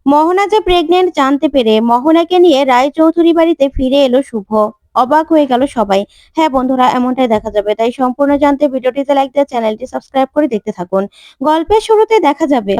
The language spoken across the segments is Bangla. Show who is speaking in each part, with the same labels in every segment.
Speaker 1: মোহনা যে প্রেগনেন্ট জানতে পেরে মোহনাকে নিয়ে রায়চৌধুরী বাড়িতে ফিরে এলো শুভ। অবাক হয়ে গেল সবাই। হ্যাঁ বন্ধুরা, এমনটাই দেখা যাবে, তাই সম্পূর্ণ জানতে ভিডিওটিতে লাইক দিয়ে চ্যানেলটি সাবস্ক্রাইব করে দেখতে থাকুন। গল্পের শুরুতে দেখা যাবে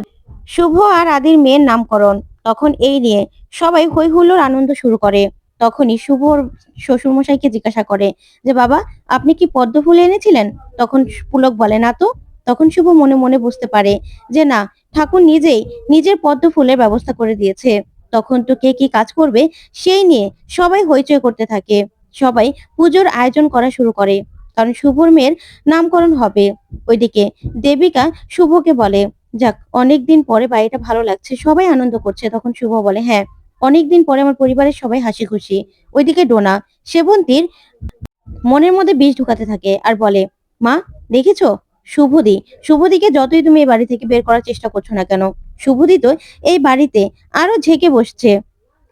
Speaker 1: শুভ আর আদির মেয়ের নামকরণ। তখন এই নিয়ে সবাই হই হুল্লোড় আনন্দ শুরু করে। তখনই শুভর শ্বশুরমশাইকে জিজ্ঞাসা করে যে বাবা, আপনি কি পদ্ম ফুল এনেছিলেন? তখন পুলক বলে না তো। তখন শুভ মনে মনে বুঝতে পারে যে না, ঠাকুর নিজেই নিজের পদ্ম ফুলের ব্যবস্থা করে দিয়েছে। তখন তো কে কি কাজ করবে সেই নিয়ে সবাই হইচই করতে থাকে। সবাই পুজোর আয়োজন করা শুরু করে, কারণ শুভর মেয়ের নামকরণ হবে। ওইদিকে দেবিকা শুভকে বলে, যাক, অনেকদিন পরে বাড়িটা ভালো লাগছে, সবাই আনন্দ করছে। তখন শুভ বলে, হ্যাঁ, অনেকদিন পরে আমার পরিবারের সবাই হাসি খুশি। ওইদিকে ডোনা সেবন্তীর মনের মধ্যে বিষ ঢুকাতে থাকে আর বলে, মা, দেখেছো, শুভদি শুভদিকে যতই তুমি এই বাড়ি থেকে বের করার চেষ্টা করছো না কেন, শুভদি তো এই বাড়িতে আরো ঝেঁকে বসছে।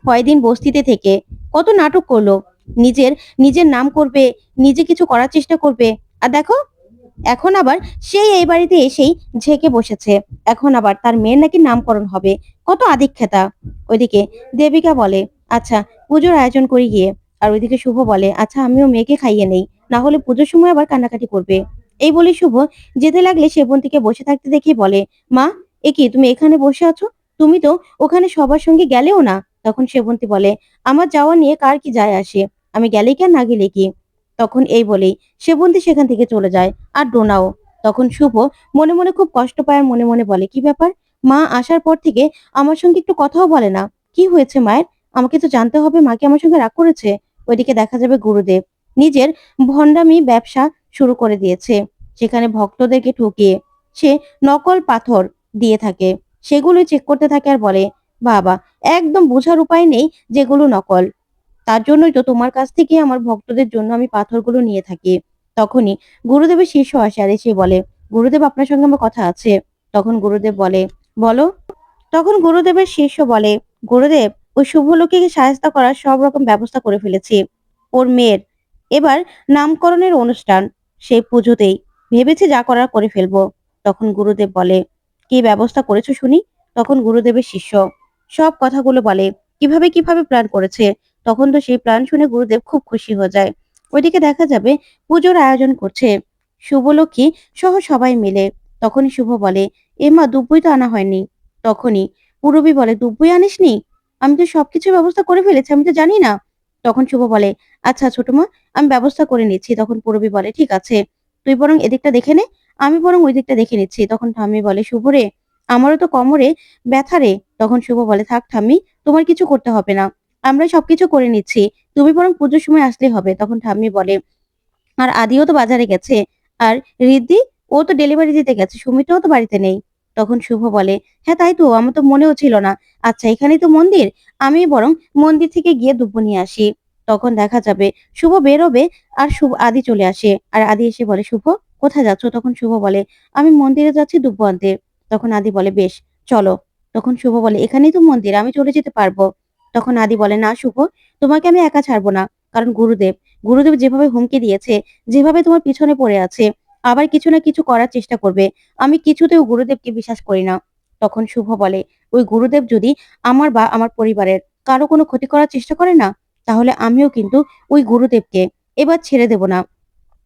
Speaker 1: কয়দিন বস্তিতে থেকে কত নাটক করলো, নিজের নিজের নাম করবে, নিজে কিছু করার চেষ্টা করবে, আর দেখো এখন আবার সেই এই বাড়িতে এসেই ঝেঁকে বসেছে। এখন আবার তার মেয়ের নাকি নামকরণ হবে, কত আদিক্ষেতা। ওইদিকে দেবিকা বলে, আচ্ছা, পুজোর আয়োজন করি গিয়ে। আর ওইদিকে শুভ বলে, আচ্ছা, আমিও মেয়েকে খাইয়ে নেই, না হলে পুজোর সময় আবার কান্নাকাটি করবে। এই বলে শুভ যেতে লাগলে সেবন্তীকে বসে থাকতে দেখে বলে, মা, এ কি তুমি এখানে বসে আছো? তুমি তো ওখানে সবার সঙ্গে গেলেও না। তখন সেবন্তী বলে, আমার যাওয়া নিয়ে কার কি যায় আসে, আমি গেলে কি আর না গেলে কি। তখন এই বলেই সেবন্তী সেখান থেকে চলে যায়, আর ডোনাও। তখন শুভ মনে মনে খুব কষ্ট পায় আর মনে মনে বলে, কি ব্যাপার, মা আসার পর থেকে আমার সঙ্গে একটু কথাও বলে না, কি হয়েছে মায়ের? আমাকে তো জানতে হবে, মা কি আমার সঙ্গে রাগ করেছে? ওইদিকে দেখা যাবে গুরুদেব নিজের ভণ্ডামি ব্যবসা শুরু করে দিয়েছে। সেখানে ভক্তদেরকে ঠকিয়ে সে নকল পাথর দিয়ে থাকে, সেগুলো চেক করতে থাকে আর বলে, বাবা, একদম বোঝার উপায় নেই যেগুলো নকল। তার জন্যই তো তোমার কাছ থেকে আমার ভক্তদের জন্য আমি পাথরগুলো নিয়ে থাকি। তখনই গুরুদেবের শিষ্য আসে আর এসে বলে, গুরুদেব, আপনার সঙ্গে আমার কথা আছে। তখন গুরুদেব বলে, বলো। তখন গুরুদেবের শিষ্য বলে, গুরুদেব, ওই শুভলোকে সাহায্য করার সব রকম ব্যবস্থা করে ফেলেছি। ওর মেয়ের এবার নামকরণের অনুষ্ঠান, সেই পুজোতেই ভেবেছি যা করার করে ফেলবো। তখন গুরুদেব বলে, কি ব্যবস্থা করেছো শুনি। তখন গুরুদেবের শিষ্য সব কথাগুলো বলে, কিভাবে কিভাবে প্ল্যান করেছে। তখন তো সেই প্ল্যান শুনে গুরুদেব খুব খুশি হয়ে যায়। ওইদিকে দেখা যাবে পুজোর আয়োজন করছে শুভলক্ষ্মী সহ সবাই মিলে। তখনই শুভ বলে, মা, দুব্বই তো আনা হয়নি। তখনই পূরবী বলে, দুব্বই আনিসনি? আমি তো সবকিছু ব্যবস্থা করে ফেলেছি, আমি তো জানি না। তখন শুভ বলে, আচ্ছা ছোট মা, আমি ব্যবস্থা করে নিচ্ছি। তখন পূরবী বলে, ঠিক আছে, তুই বরং এদিকটা দেখে নে, আমি বরং ওই দিকটা দেখে নিচ্ছি। তখন ঠাম্মি বলে, শুভ রে, আমারও তো কোমরে ব্যথা রে। তখন শুভ বলে, থাক ঠাম্মি, তোমার কিছু করতে হবে না, আমরা সবকিছু করে নিচ্ছি, তুমি বরং পুজোর সময় আসলেই হবে। তখন ঠাম্মি বলে, আর আদিও তো বাজারে গেছে, আর রিদ্ধি, ও তো ডেলিভারি দিতে গেছে, সুমিত্রাও তো বাড়িতে নেই। তখন শুভ বলে, হ্যাঁ তাই তো, আমার তো মনেও ছিল না। আচ্ছা, এখানেই তো মন্দির, আমি বরং মন্দির থেকে গিয়ে দুব্ব নিয়ে আসি। তখন দেখা যাবে শুভ বেরোবে আর শুভ আদি চলে আসে, আর আদি এসে বলে, শুভ, কোথায় যাচ্ছ? তখন শুভ বলে, আমি মন্দিরে যাচ্ছি দুব্ব আনতে। তখন আদি বলে, বেশ, চলো। তখন শুভ বলে, এখানেই তো মন্দির, আমি চলে যেতে পারবো। তখন আদি বলে, না শুভ, তোমাকে আমি একা ছাড়বো না, কারণ গুরুদেব গুরুদেব যেভাবে হুমকি দিয়েছে, যেভাবে তোমার পিছনে পড়ে আছে, আবার কিছু না কিছু করার চেষ্টা করবে, আমি কিছুতেও গুরুদেবকে বিশ্বাস করি না। তখন শুভ বলে, ওই গুরুদেব যদি আমার বা আমার পরিবারের কারো কোনো ক্ষতি করার চেষ্টা করে না, তাহলে আমিও কিন্তু ওই গুরুদেবকে এবার ছেড়ে দেব না,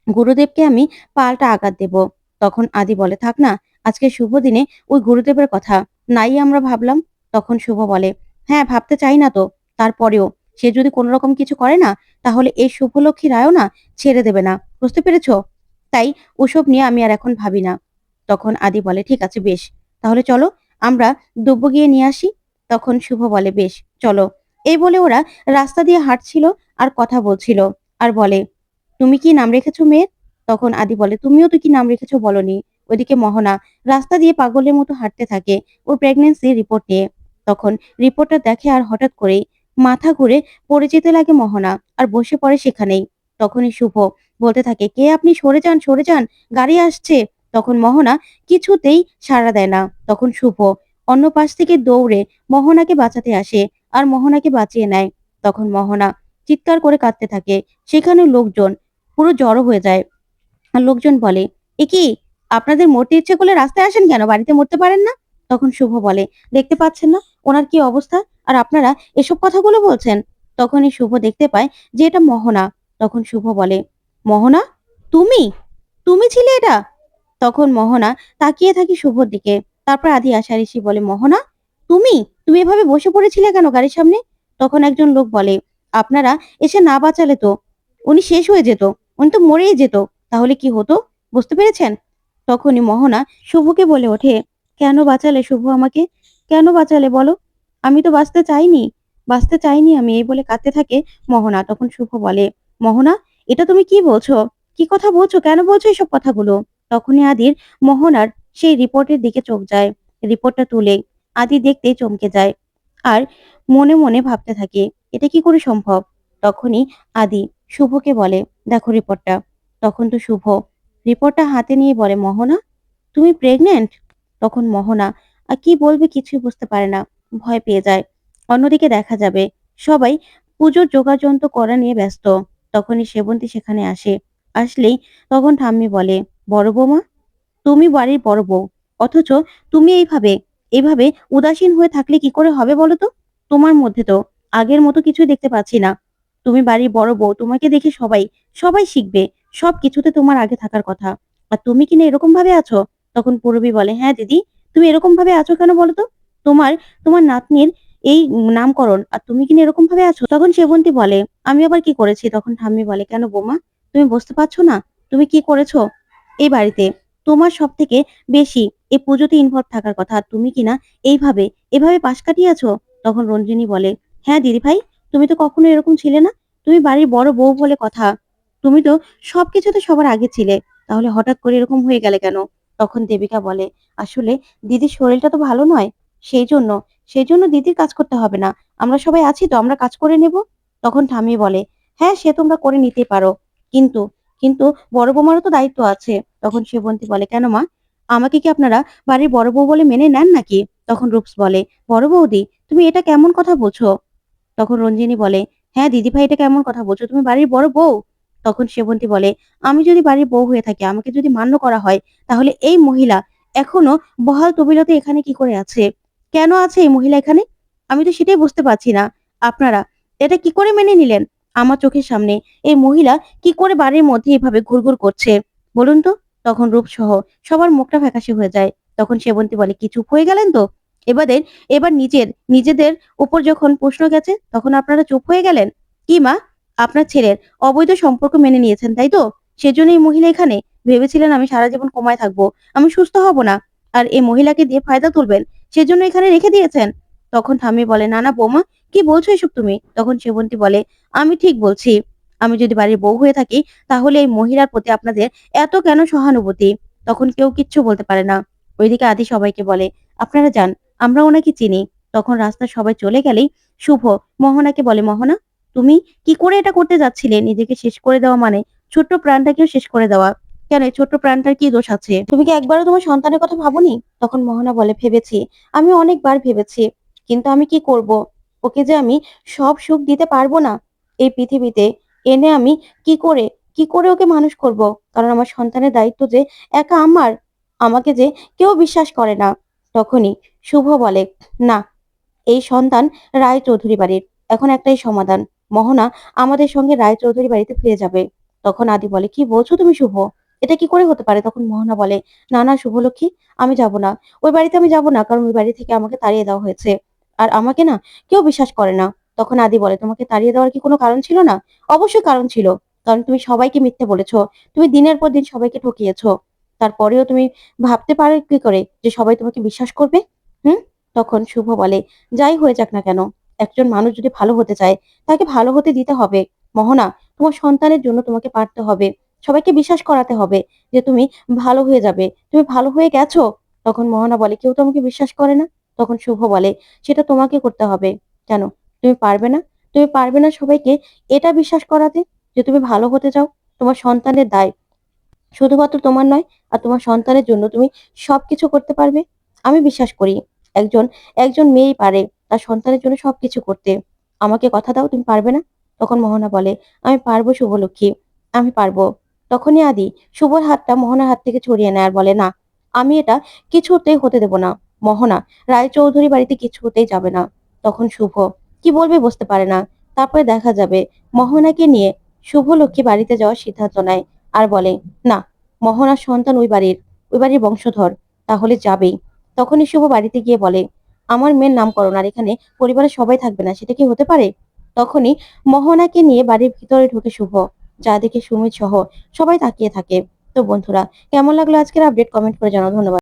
Speaker 1: গুরুদেবকে আমি পাল্টা আঘাত দেব। তখন আদি বলে, থাক না, আজকে শুভ দিনে ওই গুরুদেবের কথা নাই আমরা ভাবলাম। তখন শুভ বলে, হ্যাঁ, ভাবতে চাই না তো, তারপরেও সে যদি কোনো রকম কিছু করে না, তাহলে এই শুভলক্ষ্মী রায়ও না ছেড়ে দেবে না, বুঝতে পেরেছো? তাই ওসব নিয়ে আমি আর এখন ভাবি না। তখন আদি বলে, ঠিক আছে, বেশ, তাহলে চলো আমরা দুব্ব গিয়ে নিয়ে আসি। তখন শুভ বলে, বেশ, চলো। এই বলে ওরা রাস্তা দিয়ে হাঁটছিল আর কথা বলছিল, আর বলে, তুমি কি নাম রেখেছো মেয়ের? তখন আদি বলে, তুমিও তো কি নাম রেখেছো বলনি। ওইদিকে মোহনা রাস্তা দিয়ে পাগলের মতো হাঁটতে থাকে ওর প্রেগনেন্সি রিপোর্ট নিয়ে। তখন রিপোর্টটা দেখে আর হঠাৎ করেই মাথা ঘুরে পড়ে যেতে লাগে মোহনা, আর বসে পড়ে সেখানেই। তখনই শুভ বলতে থাকে, কে আপনি, সরে যান, সরে যান, গাড়ি আসছে। তখন মোহনা কিছুতেই সাড়া দেয় না। তখন শুভ অন্য পাশ থেকে দৌড়ে মোহনাকে বাঁচাতে আসে আর মোহনাকে বাঁচিয়ে নেয়। তখন মোহনা চিৎকার করে কাঁদতে থাকে। সেখানে লোকজন পুরো জড়ো হয়ে যায়, আর লোকজন বলে, এ কি, আপনাদের মরতে ইচ্ছে করলে রাস্তায় আসেন কেন, বাড়িতে মরতে পারেন না? তখন শুভ বলে, দেখতে পাচ্ছেন না, ওনার কি অবস্থা, আর আপনারা এসব কথাগুলো বলছেন। তখনই শুভ দেখতে পায় যে এটা মোহনা। তখন শুভ বলে, মোহনা, তুমি তুমি ছিলে এটা? তখন মোহনা তাকিয়ে থাকে শুভর দিকে। তারপর আদি আশারিসি বলে, মোহনা, তুমি তুমি এভাবে বসে পড়েছিলে কেন গাড়ির সামনে? তখন একজন লোক বলে, আপনারা এসে না বাঁচালে তো উনি শেষ হয়ে যেত, উনি তো মরেই যেত। তাহলে কি হতো বুঝতে পেরেছেন? তখনই মোহনা শুভকে বলে ওঠে, কেন বাঁচালে শুভ আমাকে? কেন বাঁচালে বলো? আমি তো বাঁচতে চাইনি, বাঁচতে চাইনি আমি, এই বলে কাঁদতে থাকে মোহনা। তখন শুভ বলে, মোহনা, এটা তুমি কি বলছো? কি কথা বলছো? কেন বলছো এসব কথাগুলো? তখনই আদির মোহনার সেই রিপোর্টের দিকে চোখ যায়। রিপোর্টটা তুলে আদি দেখতে চমকে যায় আর মনে মনে ভাবতে থাকে, এটা কি করে সম্ভব? তখনই আদি শুভকে বলে, দেখো রিপোর্টটা। তখন তো শুভ রিপোর্টটা হাতে নিয়ে বলে, মোহনা, তুমি প্রেগনেন্ট? তখন মোহনা কি বলবে কিছুই বুঝতে পারে না, ভয় পেয়ে যায়। অন্যদিকে দেখা যাবে সবাই পুজোর যোগাযন্ত্র করা নিয়ে ব্যস্ত। তখনই সেবন্তী সেখানে আসে। আসলেই তখন ঠাম্মি বলে, বড় বৌমা, তুমি বাড়ির বড় বউ, অথচ তুমি এইভাবে উদাসীন হয়ে থাকলে কি করে হবে বলো তো? তোমার মধ্যে তো আগের মতো কিছুই দেখতে পাচ্ছি না। তুমি বাড়ির বড় বউ, তোমাকে দেখে সবাই সবাই শিখবে। সবকিছুতে তোমার আগে থাকার কথা। আর তুমি কিনা এরকম ভাবে আছো? তখন পূরবী বলে, হ্যাঁ দিদি, তুমি এরকম ভাবে আছো কেন বলো তো? তোমার তোমার নাতনির এই নামকরণ, আর তুমি কিনা এরকম ভাবে আছো? তখন সেবন্তী বলে, আমি আবার কি করেছি? তখন ঠাম্মি বলে, কেন বৌমা, তুমি বুঝতে পারছো না তুমি কি করেছো এই বাড়িতে? তোমার সবথেকে বেশি এই পুজোতে ইনভলভ থাকার কথা। আর তুমি কিনা এইভাবে এভাবে পাশ কাটিয়েছো। তখন রঞ্জিনী বলে, হ্যাঁ দিদি ভাই, তুমি তো কখনো এরকম ছিলে না। তুমি বাড়ির বড় বউ বলে কথা। তুমি তো সবকিছুতে সবার আগে ছিলে। তাহলে হঠাৎ করে এরকম হয়ে গেলে কেন? তখন দেবিকা বলে, আসলে দিদির শরীরটা তো ভালো নয়, সেই জন্য সেই জন্য দিদির কাজ করতে হবে না। আমরা সবাই আছি তো, আমরা কাজ করে নেব। তখন ঠাম্মি বলে, হ্যাঁ সে তোমরা করে নিতে পারো, কিন্তু কিন্তু বড় বৌমারও তো দায়িত্ব আছে। তখন সেবন্তী বলে, কেন মা, আমাকে কি আপনারা বাড়ির বড় বউ বলে মেনে নেন নাকি? তখন রূপস বলে, বড় বৌদি, তুমি এটা কেমন কথা বলছো? তখন রঞ্জিনী বলে, হ্যাঁ দিদি ভাই, এটা কেমন কথা বলছো? তুমি বাড়ির বড় বউ। তখন সেবন্তী বলে, আমি যদি বাড়ির বউ হয়ে থাকি, আমাকে যদি মান্য করা হয়, তাহলে এই মহিলা এখনো বহাল তবিয়তে এখানে কি করে আছে? কেন আছে এই মহিলা এখানে? আমি তো সেটাই বুঝতে পারছি না। আপনারা এটা কি করে মেনে নিলেন? আমার চোখের সামনে এই মহিলা কি করে বাড়ির মধ্যে এভাবে ঘুরঘুর করছে বলুন তো? তখন রূপ সহ সবার মুখটা ফ্যাকাশে হয়ে যায়। তখন সেবন্তী বলে, কি চুপ হয়ে গেলেন তো? এবারে এবার নিজেদের উপর যখন প্রশ্ন গেছে, তখন আপনারা চুপ হয়ে গেলেন? কি মা, আপনার ছেলের অবৈধ সম্পর্ক মেনে নিয়েছেন তাই তো? সেজন্য এই মহিলা এখানে? ভেবেছিলেন আমি সারা জীবন কমায় থাকবো, আমি সুস্থ হব না, আর এই মহিলাকে দিয়ে ফায়দা তুলবেন, সেজন্য এখানে রেখে দিয়েছেন? তখন ঠাম্মি বলে, না না বৌমা, কি বলছো এসব তুমি? তখন সেবন্তী বলে, আমি ঠিক বলছি। আমি যদি বাড়ির বউ হয়ে থাকি, তাহলে এই মহিলার প্রতি আপনাদের এত কেন সহানুভূতি? তখন কেউ কিচ্ছু বলতে পারে না। ওইদিকে আদি সবাইকে বলে, আপনারা যান, আমরা ওনাকে চিনি। তখন রাস্তার সবাই চলে গেলেই শুভ মোহনাকে বলে, মোহনা, তুমি কি করে এটা করতে যাচ্ছিলে? নিজেকে শেষ করে দেওয়া মানে ছোট্ট প্রাণটাকেও শেষ করে দেওয়া। কেন, এই ছোট্ট প্রাণটার কি দোষ আছে? তুমি কি একবারও তোমার সন্তানের কথা ভাবোনি? তখন মোহনা বলে, ভেবেছি, আমি অনেকবার ভেবেছি, কিন্তু আমি কি করব? ওকে যে আমি সব সুখ দিতে পারবো না এই পৃথিবীতে এনে, আমি কি করে কি করে ওকে মানুষ করব? কারণ আমার সন্তানের দায়িত্ব যে একা আমার, আমাকে যে কেউ বিশ্বাস করে না। তখনই শুভ বলে, না, এই সন্তান রায়চৌধুরী বাড়ির। এখন একটাই সমাধান, মোহনা আমাদের সঙ্গে রায়চৌধুরী বাড়িতে ফিরে যাবে। তখন আদি বলে, কি বলছো তুমি শুভ? এটা কি করে হতে পারে? তখন মোহনা বলে, না না শুভলক্ষ্মী, আমি যাব না, ওই বাড়িতে আমি যাব না, কারণ ওই বাড়ি থেকে আমাকে তাড়িয়ে দেওয়া হয়েছে, আর আমাকে না কেউ বিশ্বাস করে না। তখন আদি বলে, তোমাকে তাড়িয়ে দেওয়ার কি কোনো কারণ ছিল না? অবশ্যই কারণ ছিল, কারণ তুমি সবাইকে মিথ্যে বলেছো, তুমি দিনের পর দিন সবাইকে ঠকিয়েছো। তারপরেও তুমি ভাবতে পারো কি করে যে সবাই তোমাকে বিশ্বাস করবে? হুম? তখন শুভ বলে, যাই হয়ে যাক না কেন, একজন মানুষ যদি ভালো হতে চায়, তাকে ভালো হতে দিতে হবে। মোহনা, তোমার সন্তানের জন্য তোমাকে পারতে হবে, সবাইকে বিশ্বাস করাতে হবে যে তুমি ভালো হয়ে যাবে, তুমি ভালো হয়ে গেছো। তখন মোহনা বলে, কেউ তো আমাকে বিশ্বাস করে না। তখন শুভ বলে, সেটা তোমাকে করতে হবে। কেন, তুমি পারবে না? তুমি পারবে না সবাইকে এটা বিশ্বাস করাতে যে তুমি ভালো হতে চাও? তোমার সন্তানের দায় শুধুমাত্র তোমার নয়, আর তোমার সন্তানের জন্য তুমি সবকিছু করতে পারবে। আমি বিশ্বাস করি একজন একজন মেয়েই পারে তার সন্তানের জন্য সবকিছু করতে। আমাকে কথা দাও, তুমি পারবে না? তখন মোহনা বলে, আমি পারবো শুভলক্ষ্মী, আমি পারবো। তখনই আদি শুভর হাতটা মোহনার হাত থেকে ছড়িয়ে নেয় আর বলে, না, আমি এটা কিছুতেই হতে দেব না। মোহনা রায়চৌধুরী বাড়িতে কিছুতেই যাবে না। তখন শুভ কি বলবে বুঝতে পারে না। তারপরে দেখা যাবে মোহনাকে নিয়ে শুভলক্ষ্মী বাড়িতে যাওয়ার সিদ্ধান্ত নেয় আর বলে, না, মোহনার সন্তান ওই বাড়ির বংশধর, তাহলে যাবেই। তখনই শুভ বাড়িতে গিয়ে বলে, আমার মেয়ের নামকরণ আর এখানে পরিবারের সবাই থাকবে না, সেটা কি হতে পারে? তখনই মোহনাকে নিয়ে বাড়ির ভিতরে ঢুকে শুভ, যা দেখে সুমিত সহ সবাই তাকিয়ে থাকে। তো বন্ধুরা, কেমন লাগলো আজকের আপডেট কমেন্ট করে জানাও। ধন্যবাদ।